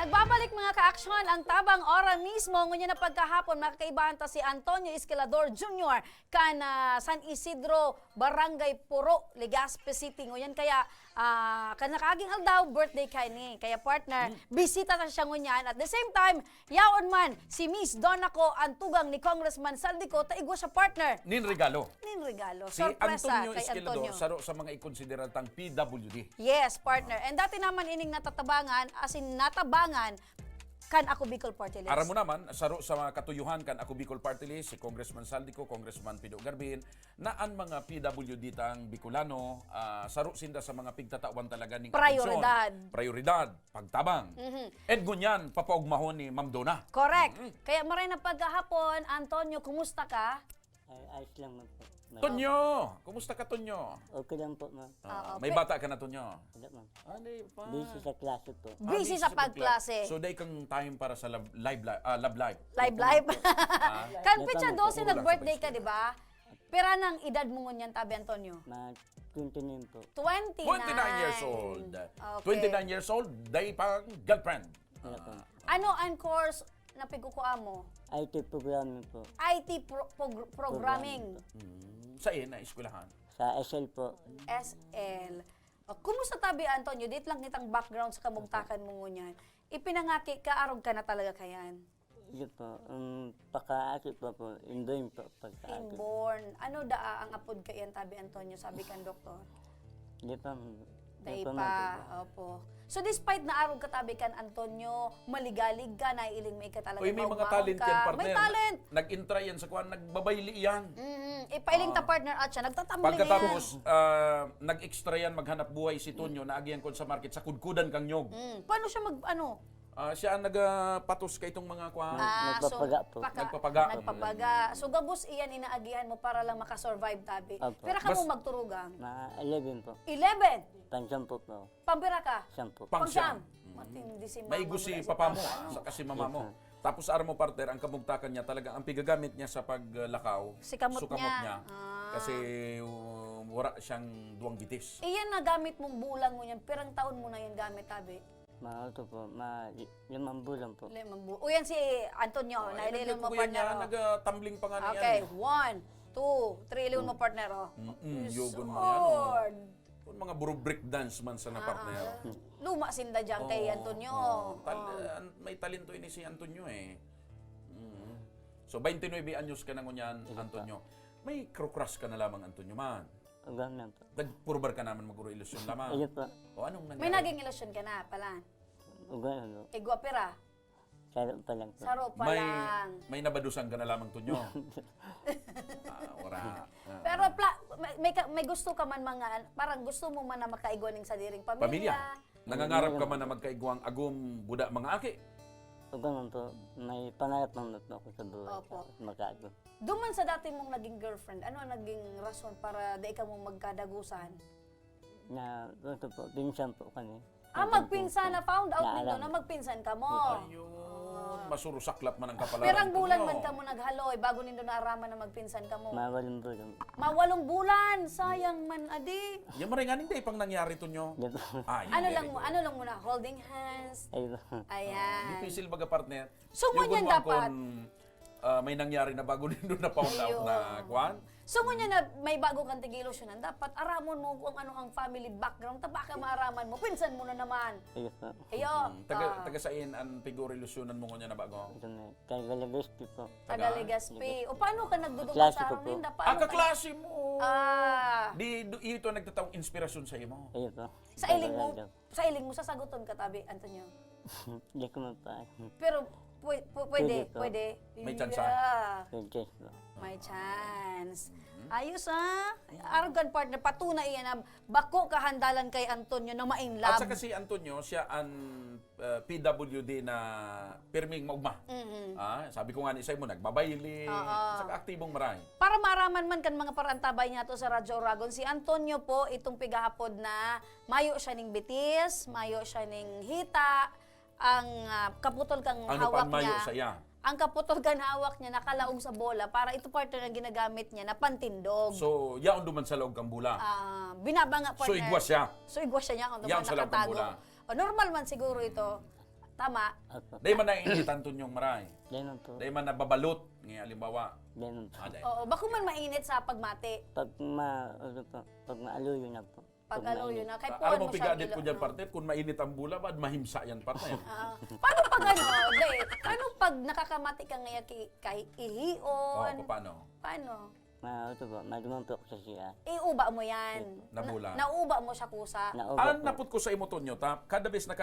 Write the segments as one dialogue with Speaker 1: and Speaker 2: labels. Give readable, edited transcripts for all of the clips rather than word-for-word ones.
Speaker 1: Nagbabalik mga kaaksyon ang tabang ora mismo ngunya na pagkahapon makakaibahan ta si Antonio Escalador Jr. kan San Isidro Barangay Puro, Legazpi City nguyan kaya kan nakaaging aldaw birthday kay ni kaya partner bisita ta siya ngunyan at the same time yaon man si Miss Donaco ang tugang ni Congressman Saldico taigwa sa partner
Speaker 2: Nin regalo.
Speaker 1: regalo
Speaker 2: Si
Speaker 1: sorpresa
Speaker 2: Antonio
Speaker 1: kay
Speaker 2: Escalador,
Speaker 1: Antonio.
Speaker 2: saro sa mga ikonsideratang PWD.
Speaker 1: Yes, partner. And dati naman ining natatabangan, as in natabangan, kan ako Bicol Party List.
Speaker 2: Aram mo naman, saro sa mga katuyuhan kan ako Bicol Party List, si Congressman Saldico, Congressman Pido Garbin, na ang mga PWD tang Bicolano, saro sinda sa mga pigtatawan talaga ning
Speaker 1: Prioridad.
Speaker 2: Prioridad, pagtabang. And gunyan, papaugmahon ni Ma'am Dona.
Speaker 1: Correct. Kaya maray na pagkahapon, Antonio, kumusta ka?
Speaker 3: Ay, ayos lang man po.
Speaker 2: Tonyo! Kumusta ka, Tonyo?
Speaker 3: Okay lang po, ma'am.
Speaker 2: May bata ka na, Tonyo?
Speaker 3: Wala, ma'am.
Speaker 2: Ano pa?
Speaker 3: Busy sa klase po.
Speaker 1: Busy sa pagklase.
Speaker 2: So, day kang time para sa love live.
Speaker 1: Live. Kan
Speaker 3: May
Speaker 1: pitsa
Speaker 3: tama
Speaker 1: 12
Speaker 2: po.
Speaker 1: nag-birthday ka, di ba? Pera ng edad mo ngunyan, tabi Antonio?
Speaker 3: Mga 29 po.
Speaker 1: 29.
Speaker 2: 29 years old.
Speaker 1: Okay.
Speaker 2: 29 years old, day pang girlfriend.
Speaker 3: Wala po.
Speaker 1: Ano ang course na pigukuha mo?
Speaker 3: IT programming po.
Speaker 1: IT programming.
Speaker 2: Saan na eskwelahan?
Speaker 3: Sa SL po.
Speaker 1: SL. Kumusta tabi Antonio? Dit lang nitang background sa kamugtakan mo ngunyan. Ipinangaki ka, arog ka na talaga kayan.
Speaker 3: Yun po. Pagkaakit po. Inborn po. Pagkaakit.
Speaker 1: Inborn. Ano daa ang apod ka yan tabi Antonio? Sabi kan doktor.
Speaker 3: Di pa.
Speaker 1: Day pa. Opo. So despite na arog ka tabi kan Antonio, maligalig ka, naiiling may ka talaga.
Speaker 2: Uy, may mga
Speaker 1: maugmaon
Speaker 2: talent
Speaker 1: ka.
Speaker 2: yan, partner.
Speaker 1: May talent.
Speaker 2: Nag-intra yan sa kuwan, nagbabayli yan.
Speaker 1: Ipailing ta partner at siya, nagtatambling
Speaker 2: Pagkatapos, nag-extra yan, maghanap buhay si Tonyo, naagyan ko sa market, sa kudkudan kang nyog.
Speaker 1: Paano siya
Speaker 2: Siya ang nagpatos kay itong mga kuwan.
Speaker 3: Nagpapaga po.
Speaker 2: Nagpapaga.
Speaker 1: So gabos iyan inaagihan mo para lang makasurvive tabi.
Speaker 3: Opo.
Speaker 1: Pero ka mo magturugang.
Speaker 3: Mga 11 po.
Speaker 1: 11.
Speaker 3: Pang-10 po.
Speaker 1: Pambira ka.
Speaker 3: 10 po.
Speaker 2: Pang-siyam.
Speaker 1: Matindi si mama.
Speaker 2: Maigo si papa mo, sa kasi mama mo. Tapos aram mo partner, ang kamugtakan niya talaga, ang pigagamit niya sa paglakaw,
Speaker 1: Sikamot
Speaker 2: sukamot
Speaker 1: niya.
Speaker 2: Kasi wala siyang duwang gitis.
Speaker 1: Iyan na gamit mong bulang mo yan. Pirang taon mo na yan gamit tabi.
Speaker 3: Mga ito po. Mga 5 bulan po.
Speaker 1: O yan si Antonio. Naililang mo partner. Oh.
Speaker 2: Nag-tumbling pa nga niya.
Speaker 1: Okay, 1, 2, 3. Iliwan mo partner. Oh.
Speaker 2: Yugon mo yan.
Speaker 1: Lord.
Speaker 2: Kung mga buro break dance man sa na partner.
Speaker 1: Luma sinda dyan kay Antonio.
Speaker 2: May talento ini si Antonio eh. So 29 anyos ka na ngunyan, Antonio. May crush ka na lamang, Antonio man.
Speaker 3: Hanggang na po.
Speaker 2: Nagpurbar ka naman maguro ilusyon lamang.
Speaker 3: Ayun po.
Speaker 2: O anong nangyari?
Speaker 1: May naging ilusyon ka na pala.
Speaker 3: Hanggang ano.
Speaker 1: Igwapira.
Speaker 3: Saro pa lang po.
Speaker 1: Saro pa lang.
Speaker 2: May nabadusan ka na lamang, Tonyo. Wala.
Speaker 1: Pero may gusto ka man mga, parang gusto mo man na makaigwaning sa diring pamilya.
Speaker 2: Pamilya. Nangangarap ka man na magkaigwang agum buda mga aki.
Speaker 3: Hanggang po. May pangarap naman po ako sa buhay.
Speaker 1: Opo.
Speaker 3: Magkago.
Speaker 1: Duman sa dati mong naging girlfriend, ano ang naging rason para di ka mo magkadagusan?
Speaker 3: Na, ito po. Pinsan po kami.
Speaker 1: Magpinsan na found out nito
Speaker 3: Naalam.
Speaker 1: na magpinsan ka mo.
Speaker 2: Ayun. Masurusaklap man ang kapalaran.
Speaker 1: Pirang bulan man ka mo naghaloy bago nindo naaraman na magpinsan ka mo.
Speaker 3: Mawalang bulan.
Speaker 1: Mawalong bulan, sayang man adi.
Speaker 2: Yung maringanin day pang nangyari, Tonyo.
Speaker 3: Di po.
Speaker 1: Ano lang mo na, holding hands.
Speaker 3: Ayun po.
Speaker 1: Ayan.
Speaker 2: Difícil baga partner.
Speaker 1: So,
Speaker 2: Yung
Speaker 1: ngunyan
Speaker 2: kung
Speaker 1: dapat.
Speaker 2: may nangyari na bago nindo na found out
Speaker 1: Ayun.
Speaker 2: na kuwan.
Speaker 1: So ngunyan na may bago kang tigilusyonan, dapat aramon mo kung ano ang family background, taba ka maaraman mo, pinsan mo na naman.
Speaker 3: Ayun po.
Speaker 1: Ayo,
Speaker 2: Taga sain ang figure ilusyonan mo kunya na bago.
Speaker 3: Ito na. Kaya Galagospi po.
Speaker 1: taga Legazpi. O paano ka nagdudukot
Speaker 3: Klase
Speaker 1: sa
Speaker 3: ko
Speaker 1: amin?
Speaker 3: po.
Speaker 1: Paano ka?
Speaker 2: Kaklase mo. Ito nagtatawang inspirasyon sa imo.
Speaker 3: Ayun po.
Speaker 1: Sa iling mo, sasaguton ka tabi, Antonio.
Speaker 3: Hindi ko mapa.
Speaker 1: Pero pwede.
Speaker 2: May chance,
Speaker 1: Yeah.
Speaker 3: Pwede po.
Speaker 1: May chance. Ayos Arrogant partner, patunay yan na bako kahandalan kay Antonio na
Speaker 2: At
Speaker 1: mainlove.
Speaker 2: saka si Antonio, siya ang PWD na pirming maugma. Sabi ko nga ni Isay mo, nagbabayli, saka aktibong maray.
Speaker 1: Para maaraman man kan mga parantabay niya to sa Radyo Oragon, si Antonio po itong pigahapod na mayo siya ning bitis, mayo siya ning hita, ang kaputol kang
Speaker 2: Ano
Speaker 1: hawak
Speaker 2: pa mayo
Speaker 1: niya.
Speaker 2: saya?
Speaker 1: Ang kaputol kang hawak niya nakalaong sa bola para ito partner na ginagamit niya na pantindog.
Speaker 2: So, yaon duman sa loob kang bula.
Speaker 1: Binabanga partner.
Speaker 2: So, igwas siya.
Speaker 1: So igwas siya niya kung
Speaker 2: Yan sa loob ng
Speaker 1: nakatago.
Speaker 2: bola.
Speaker 1: O, normal man siguro ito. Tama?
Speaker 3: Opo.
Speaker 2: Dahil man nainit Antonio maray.
Speaker 3: Di man po.
Speaker 2: Dahil man nababalot. Ngayon, halimbawa.
Speaker 3: Di man po.
Speaker 2: Dahil.
Speaker 1: Oo, bako man mainit sa pagmati.
Speaker 3: Pag maaluyo na po.
Speaker 1: Pag ano yun na, kay
Speaker 2: Ano
Speaker 1: puwan
Speaker 2: mo
Speaker 1: mo siya.
Speaker 2: pigadit ko dyan, partner? Kung mainit ang bula, ba't mahimsa yan, partner?
Speaker 1: Paano pag ano, paano pag nakakamati ka ngayon kay ihion?
Speaker 2: Paano?
Speaker 1: Paano?
Speaker 3: Ito po, maduman po ako sa siya.
Speaker 1: Iuba mo yan.
Speaker 2: Nabula.
Speaker 1: Nauba mo siya kusa.
Speaker 3: Nauba po.
Speaker 2: Naput ko sa imo Tonyo, ta kada bes na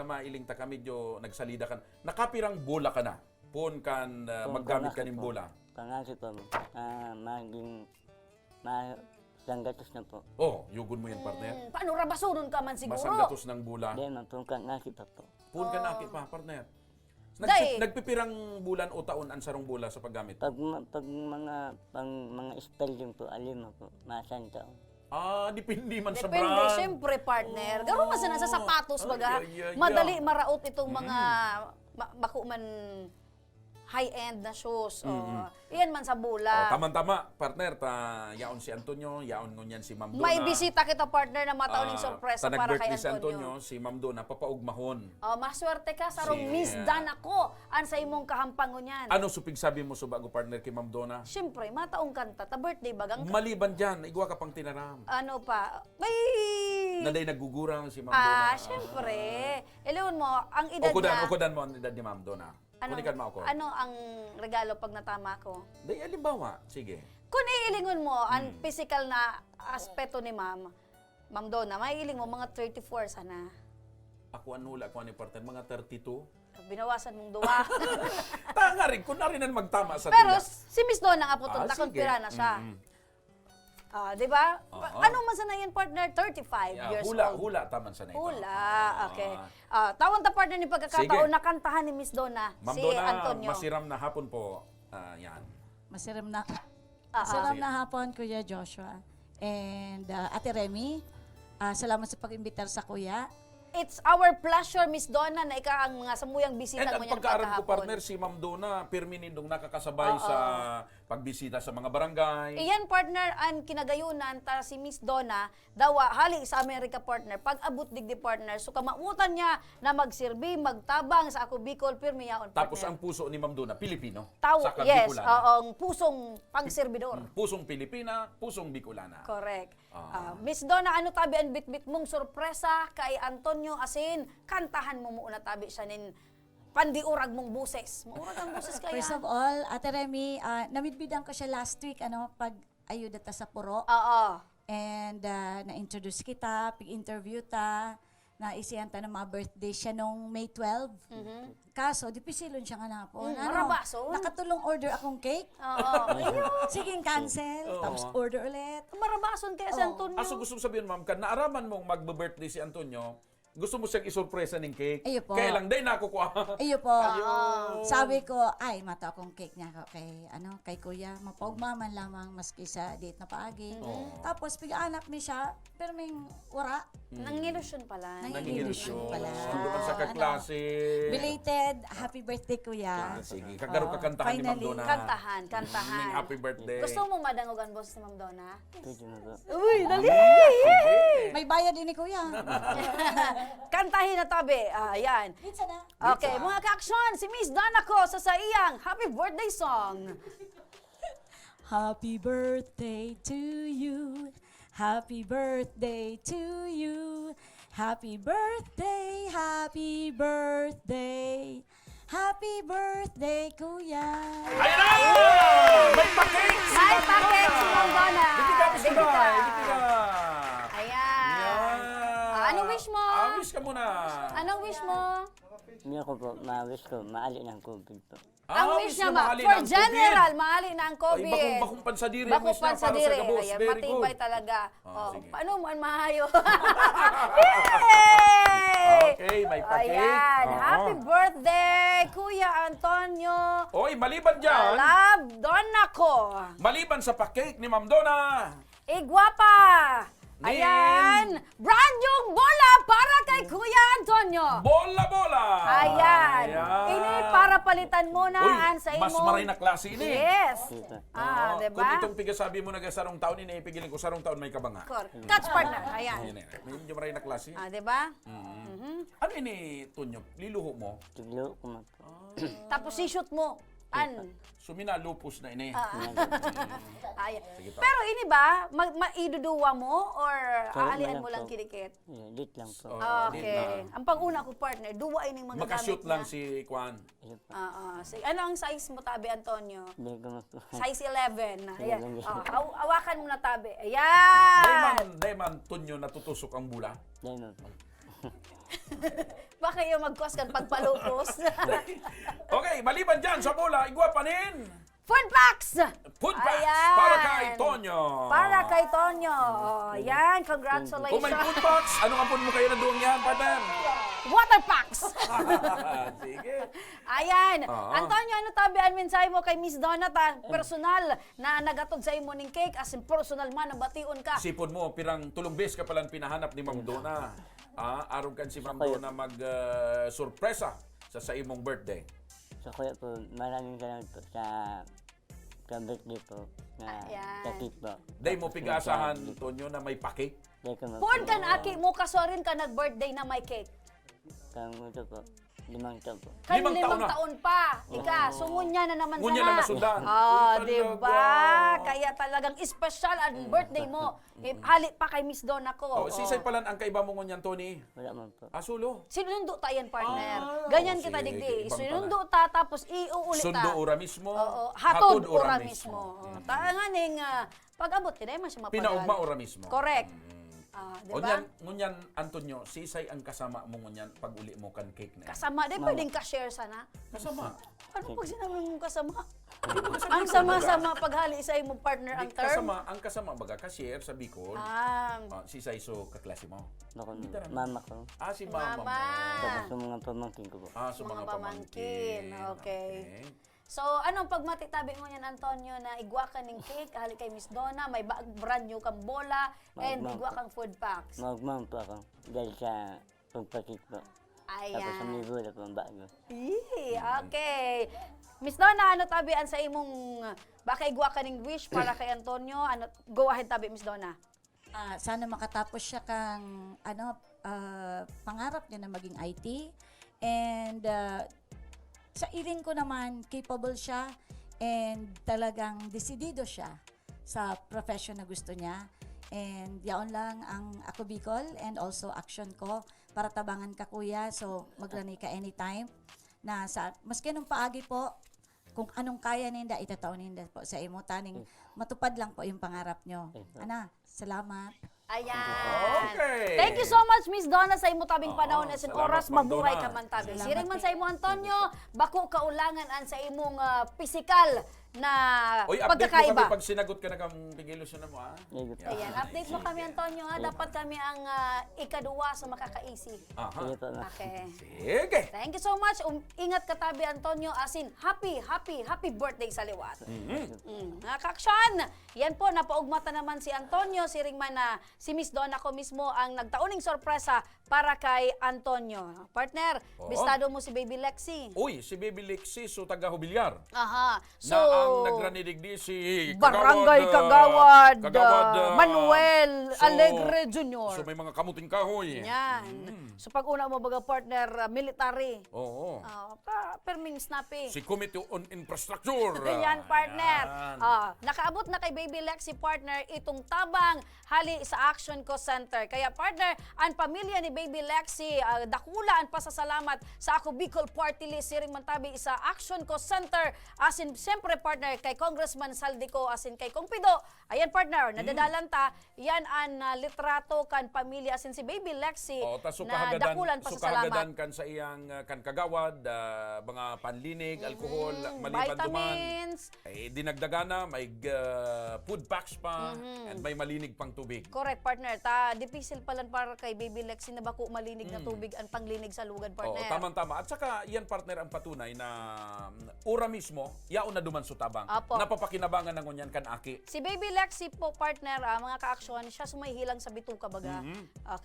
Speaker 2: mailing ta ka medyo nagsalida kan. Nakapirang bola ka na. Pun kan maggamit ka ning bola.
Speaker 3: Pangasip po, maging masanggatos na po.
Speaker 2: Oh, yugon mo yan partner.
Speaker 1: Paano rabasunon ka man siguro?
Speaker 2: Masanggatos ng bola.
Speaker 3: Di man po, pangasip pa po.
Speaker 2: Pun ka nakit pa partner.
Speaker 1: Day.
Speaker 2: Nagpipirang bulan o taon ang sarong bola sa paggamit.
Speaker 3: Pag mga spelling po, alima po, masan taon.
Speaker 2: Depende man sa
Speaker 1: Depende,
Speaker 2: brand.
Speaker 1: syempre partner. Garo man sa sapatos baga.
Speaker 2: Ay.
Speaker 1: Madali maraot itong mga bako man high-end na shoes. Iyan man sa bula.
Speaker 2: Tama-tama, partner, yaon si Antonio, yaon ngunyan si Ma'am Dona.
Speaker 1: May bisita kita partner na matauning sorpresa para kay
Speaker 2: nag-birthday si
Speaker 1: Antonio.
Speaker 2: si Ma'am Dona, papaugmahon.
Speaker 1: Maswerte ka sa rong Miss
Speaker 2: Siya.
Speaker 1: Dan ako. An sa imong kahampangon yan.
Speaker 2: Ano supig sabi mo sa bago partner kay Ma'am Dona?
Speaker 1: Siyempre, mataong kanta. Ta birthday bagang
Speaker 2: Maliban dyan, igwa ka pang tinaram.
Speaker 1: ano pa. May...
Speaker 2: Naday nagugurang si Ma'am Dona.
Speaker 1: Siyempre. Ilun mo, ang edad niya...
Speaker 2: Ukudan mo ang edad ni Ma'am Dona. Kulikan mo ako.
Speaker 1: Ano ang regalo pag natama ko?
Speaker 2: Day, alimbawa. Sige.
Speaker 1: Kung iilingon mo ang physical na aspeto ni Ma'am Donna, maiiling mo mga 34 sana.
Speaker 2: Ako anula ko ni partner, mga 32.
Speaker 1: Binawasan mong duwa.
Speaker 2: Tanga rin, kung narinan magtama sa
Speaker 1: Pero
Speaker 2: tila.
Speaker 1: si Miss Donna nga po itong
Speaker 2: sige.
Speaker 1: takonpira na siya.
Speaker 2: Mm-mm.
Speaker 1: Di ba?
Speaker 2: Oo.
Speaker 1: Ano man sana yan, partner? 35 years old.
Speaker 2: Hula, taman sa na ito.
Speaker 1: Hula, okay. Tawon ta partner ni pagkakataon
Speaker 2: Sige.
Speaker 1: na kantahan ni Miss Donna,
Speaker 2: Ma'am
Speaker 1: si
Speaker 2: Dona,
Speaker 1: Antonio.
Speaker 2: masiram na hapon po. Yan.
Speaker 4: Masiram na.
Speaker 1: Sige.
Speaker 4: Masiram na hapon, Kuya Joshua. And Ate Remy, salamat sa pag-imbitar sa Kuya.
Speaker 1: It's our pleasure, Miss Donna, na ika ang mga samuyang bisita
Speaker 2: And
Speaker 1: mo
Speaker 2: ang
Speaker 1: niyan
Speaker 2: pagkaaram ko
Speaker 1: pagkahapon.
Speaker 2: partner, si Ma'am Dona, perminindong nakakasabay sa pagbisita sa mga barangay.
Speaker 1: Iyan partner ang kinagayunan ta si Miss Donna dawa hali sa Amerika partner pag abot digdi partner so kamautan niya na magsilbi magtabang sa ako Bicol pirmi yaon partner.
Speaker 2: Tapos ang puso ni Ma'am Dona, Pilipino.
Speaker 1: Yes,
Speaker 2: Bicolana.
Speaker 1: ang pusong pangserbidor.
Speaker 2: Pusong Pilipina, pusong Bicolana.
Speaker 1: Correct. Miss Donna, ano tabi ang bitbit mong sorpresa kay Antonio asin kantahan mo muna tabi siya nin pandiurag mong buses. Maurag ang buses kaya.
Speaker 4: First of all, Ate Remy, namidbidan ko siya last week, pag ayuda ta sa Puro.
Speaker 1: Oo.
Speaker 4: And na-introduce kita, pig-interview ta, na isihan ta ng mga birthday siya nung May 12. Kaso, dipisilon siya nga na po.
Speaker 1: marabason.
Speaker 4: Nakatulong order akong cake.
Speaker 1: Oo.
Speaker 4: Sige, cancel. Tapos order ulit.
Speaker 1: Marabason kaya si Antonio.
Speaker 2: Aso gusto sabihin, ma'am, kan naaraman mong magbe-birthday si Antonio, gusto mo siyang isurpresa ng cake.
Speaker 4: Ayo po.
Speaker 2: Kaya lang, dahil nakukuha.
Speaker 4: Iyo po. Sabi ko, ay, mata akong cake niya kay Kuya. Mapagmaman lamang maski sa date na paagi. Tapos, pig-anak ni siya, pero may ura.
Speaker 1: Nangilusyon pala.
Speaker 4: Nangingilusyon pala.
Speaker 2: Doon sa kaklase.
Speaker 4: Belated, happy birthday, Kuya.
Speaker 2: Sige, kagaro ka kantahan ni Ma'am
Speaker 4: Finally.
Speaker 2: Dona.
Speaker 1: Kantahan.
Speaker 2: Ning happy birthday.
Speaker 1: Gusto mo madangogan boses ni Ma'am Donna?
Speaker 3: Pwede na po.
Speaker 1: Uy, dali!
Speaker 2: Sige.
Speaker 4: May bayad din ni Kuya.
Speaker 1: Kantahin na tabi. Ayan.
Speaker 4: Pizza na.
Speaker 1: Okay, mga ka-aksyon, si Miss Donna ko sa saiyang happy birthday song.
Speaker 4: Happy birthday to you. Happy birthday to you. Happy birthday, happy birthday. Happy birthday, Kuya.
Speaker 2: Ayan na! May pa-cake! si
Speaker 1: May
Speaker 2: Ma'am
Speaker 1: pa-cake si Ma'am Donna.
Speaker 2: Diki ka, Miss
Speaker 1: Diki ka.
Speaker 2: Donna. Diki ka.
Speaker 1: Ayan. Anong wish mo?
Speaker 2: Wish ka muna.
Speaker 1: Anong wish mo?
Speaker 3: Hindi ako po, ma-wish ko, maali ng COVID po.
Speaker 1: Ang wish niya
Speaker 2: mahali
Speaker 1: for
Speaker 2: ng COVID.
Speaker 1: general, mahali na ang
Speaker 2: Ay,
Speaker 1: COVID.
Speaker 2: bakong pansadiri. ang
Speaker 1: Bakong
Speaker 2: wish niya para
Speaker 1: pansadiri.
Speaker 2: sa gabos.
Speaker 1: Ayan,
Speaker 2: Very
Speaker 1: matibay
Speaker 2: good.
Speaker 1: talaga.
Speaker 2: Sige.
Speaker 1: Paano mo ang mahayo? Yay!
Speaker 2: Okay, may pa-cake.
Speaker 1: Ayan,
Speaker 2: Oo.
Speaker 1: happy birthday, Kuya Antonio.
Speaker 2: Oy, maliban dyan,
Speaker 1: Love, Donna ko.
Speaker 2: maliban sa pa-cake ni Ma'am Donna,
Speaker 1: Igwapa.
Speaker 2: Nin.
Speaker 1: Ayan, brand yung bola para kay Kuya Antonio.
Speaker 2: bola-bola.
Speaker 1: Ayan. Ini para palitan mo na
Speaker 2: Uy,
Speaker 1: an sa imo.
Speaker 2: mas maray na klase ini.
Speaker 1: Yes.
Speaker 3: Kita.
Speaker 2: Kung
Speaker 1: diba?
Speaker 2: itong pigasabi mo na sarong taon, ipigilin ko sarong taon may kabanga.
Speaker 1: Catch partner. Ayan.
Speaker 2: Ayan, medyo maray na klase.
Speaker 1: Diba? Mhm.
Speaker 2: Ano ini, Tonyo? Liluho mo?
Speaker 3: Tiglo ko man po.
Speaker 1: Tapos i-shoot mo.
Speaker 2: Sumina lupus na ini.
Speaker 1: Ayan.
Speaker 2: Sige pa.
Speaker 1: Pero ini ba, maiduduwa mo or
Speaker 3: Kaya
Speaker 1: aalian
Speaker 3: na
Speaker 1: mo
Speaker 3: lang
Speaker 1: lang
Speaker 3: po.
Speaker 1: kinikit?
Speaker 3: Lit lang po.
Speaker 1: Okay. Ang pang-una ko partner, duwa ini mga
Speaker 2: Makashoot
Speaker 1: gamit
Speaker 2: lang
Speaker 1: niya.
Speaker 2: si Kwan.
Speaker 3: Ayun po.
Speaker 1: Sige. Ano ang size mo, Tabi Antonio?
Speaker 3: Hindi ko man po.
Speaker 1: Size 11. Ayan.
Speaker 3: Sige.
Speaker 1: Hawakan mo na, Tabi. Ayan!
Speaker 2: Dayman, Tonyo, natutusok ang bula.
Speaker 3: Hindi man po.
Speaker 1: Baka yung mag-cause kan pagpalupos.
Speaker 2: Okay, maliban dyan sa bola, igwa panin.
Speaker 1: Food packs!
Speaker 2: Food packs
Speaker 1: Ayan.
Speaker 2: para kay Tonyo.
Speaker 1: Para kay Tonyo. Yan,
Speaker 2: Kung may
Speaker 1: congratulations.
Speaker 2: food packs, anong apon mo kayo na doon yan, partner?
Speaker 1: Water packs!
Speaker 2: Sige.
Speaker 1: Ayan.
Speaker 2: Oo.
Speaker 1: Antonio, ano tabi ang mensahe mo kay Miss Donata? Personal na nagatod sa imo ning cake as in personal man, nabation ka.
Speaker 2: Sipon mo, pirang tulong bes ka palang pinahanap ni Ma'am Dona. Aron kan si Ma'am
Speaker 3: Kayo.
Speaker 2: Dona mag-surpresa sa imong birthday.
Speaker 3: So kuya po, maraming salamat po sa birthday po na
Speaker 1: Ayan.
Speaker 3: sakit po.
Speaker 2: Day mo pigasahan, Tonyo, na may pake.
Speaker 3: Hindi ko man
Speaker 1: Pon kan aki mo kasorin ka nag-birthday na may cake.
Speaker 3: Kang ito po, 5 taon po.
Speaker 1: Kan
Speaker 2: Limang taon
Speaker 1: 5
Speaker 2: na.
Speaker 1: taon pa. Ika, sungunya na naman
Speaker 2: Ngunya
Speaker 1: sana.
Speaker 2: na nasundan.
Speaker 1: Ah,
Speaker 2: Uy,
Speaker 1: di
Speaker 2: talaga.
Speaker 1: ba? Kaya talagang special ang birthday mo. Hali pa kay Miss Donna ko.
Speaker 2: Oh, sisay palan ang kaiba mo ngunyan, Tony.
Speaker 3: Wala man po.
Speaker 2: Asulo.
Speaker 1: Sinundo ta yan, partner. Ganyan kita
Speaker 2: sige,
Speaker 1: digdi.
Speaker 2: ibang
Speaker 1: Sinundo ta, tapos iuulit ta.
Speaker 2: Sundo ura mismo.
Speaker 1: Oo, hatod ora
Speaker 2: ura
Speaker 1: mismo. Tanganing pag-abot kina man siya mapagal.
Speaker 2: Pinaugma ura mismo.
Speaker 1: Correct. Di ba?
Speaker 2: Ngunyan, Antonio, sisay ang kasama mo ngunyan pag uli mo kan cake na yan.
Speaker 1: Kasama, di pwedeng ka-share sana.
Speaker 2: Kasama.
Speaker 1: Ano pag sinabi mong kasama? Ang sama-sama paghali sa imong partner ang
Speaker 2: Di,
Speaker 1: term.
Speaker 2: ang kasama baga ka-share sa Bicol. Sisay so kaklase mo.
Speaker 3: Bako, mama ko.
Speaker 2: Si mama,
Speaker 1: Mama.
Speaker 3: Tapos yung mga pamangkin ko po.
Speaker 2: So
Speaker 1: Mga
Speaker 2: mga
Speaker 1: pamangkin.
Speaker 2: pamangkin.
Speaker 1: Okay. So, anong pagmatitabi mo yan, Antonio, na igwa ka ng cake, hali kay Miss Donna, may brand new kang bola, and
Speaker 3: Ma'am.
Speaker 1: igwa kang food packs.
Speaker 3: Magmam po ako dahil sa pagpakit po. Tapos
Speaker 1: Ayan.
Speaker 3: umibo na po ang bago.
Speaker 1: Okay. Miss Donna, ano tabian sa imong, baka igwa ka ng wish para kay Antonio? Ano, go ahead tabi, Miss Donna.
Speaker 4: Sana makatapos siya kang pangarap niya na maging IT, and sa iring ko naman capable siya and talagang desidido siya sa profession na gusto niya, and yaon lang ang ako Bicol and also action ko para tabangan ka kuya, so maglani ka anytime na sa maski nung paagi po kung anong kaya ninda itataon ninda po sa imo taning matupad lang po yung pangarap nyo. Ana, salamat.
Speaker 1: Ayan.
Speaker 2: Okay.
Speaker 1: Thank you so much, Miss Donna, sa imo tabing panahon as in
Speaker 2: salamat,
Speaker 1: oras,
Speaker 2: Ma'am
Speaker 1: mabuhay
Speaker 2: Donna.
Speaker 1: ka man tabi.
Speaker 4: Salamat
Speaker 1: Siring man
Speaker 4: kay-
Speaker 1: sa imo, Antonio, bako kaulangan an sa imong physical na
Speaker 2: Uy, update mo
Speaker 1: pagkakaiba.
Speaker 2: kami pag sinagot ka na kang pigilusyon na mo, ha?
Speaker 1: Ayan, update mo kami, Antonio, ha? Dapat kami ang ikaduwa sa makakaisi.
Speaker 2: Aha.
Speaker 3: Sige po, ma.
Speaker 1: Okay.
Speaker 2: Sige.
Speaker 1: Thank you so much. Ingat ka tabi, Antonio, asin happy birthday sa liwat. Mga kaksyon, yan po, napaugmata naman si Antonio, si Ringman na si Miss Donna ko mismo ang nagtauning sorpresa para kay Antonio. Partner,
Speaker 2: Oo.
Speaker 1: bistado mo si Baby Lexi.
Speaker 2: Uy, si Baby Lexi, so taga-Hubilyar.
Speaker 1: Aha. So,
Speaker 2: Na ang nagranidig di si
Speaker 1: Barangay Kagawad,
Speaker 2: Kagawad,
Speaker 1: Manuel Alegre Jr.
Speaker 2: So may mga kamuting kahoy.
Speaker 1: Yan. So pag una mo baga partner, military.
Speaker 2: Oo.
Speaker 1: Perming snappy.
Speaker 2: Si Committee on Infrastructure.
Speaker 1: Yan, partner.
Speaker 2: Yan.
Speaker 1: Nakaabot na kay Baby Lexi, partner, itong tabang hali sa Action Co Center. Kaya, partner, ang pamilya ni Baby Lexi, dakula ang pasasalamat sa Ako Bicol Party List, siring mantabi sa Action Co Center. As in, siyempre, partner, kay Congressman Saldico, as in kay Kong Pido. Ayan, partner, nadadalan ta. Yan ang litrato kan pamilya, as in si Baby Lexi, na dakulan pasasalamat.
Speaker 2: Sukahagadan kan sa iyang kan kagawad, mga panlinig, alkohol, maliban duman.
Speaker 1: Vitamins.
Speaker 2: Dinagdagana, may food packs pa, and may malinig pang tubig.
Speaker 1: Correct, partner. Difficile palan para kay Baby Lexi na bako malinig na tubig ang panglinig sa lugad,
Speaker 2: Oo,
Speaker 1: partner.
Speaker 2: tama-tama. At saka, yan partner ang patunay na ura mismo, yaon na duman sa tabang.
Speaker 1: Apo.
Speaker 2: Napapakinabangan na ngunyan kan aki.
Speaker 1: Si Baby Lexi po, partner, mga kaaksyon, siya sumayhilang sa bituka baga.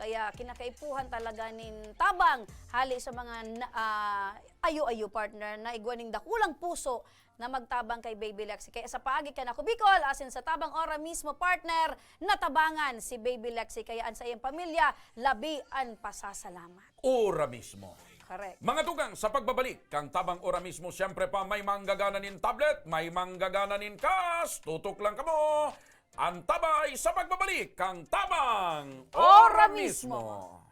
Speaker 1: Kaya kinakaipuhan talaga nin tabang hali sa mga ayo-ayo partner na igwaning dakulang puso na magtabang kay Baby Lexi. Kaya sa paagi ka na Bicol, asin sa tabang ora mismo partner, natabangan si Baby Lexi. Kaya an sa iyang pamilya, labi an pasasalamat.
Speaker 2: Ora mismo.
Speaker 1: Correct.
Speaker 2: Mga tugang, sa pagbabalik, kang tabang ora mismo, siyempre pa may manggaganin tablet, may manggaganin cash, tutok lang kamo. Antabay sa pagbabalik, kang tabang
Speaker 1: Ora
Speaker 2: ora
Speaker 1: mismo.
Speaker 2: mismo.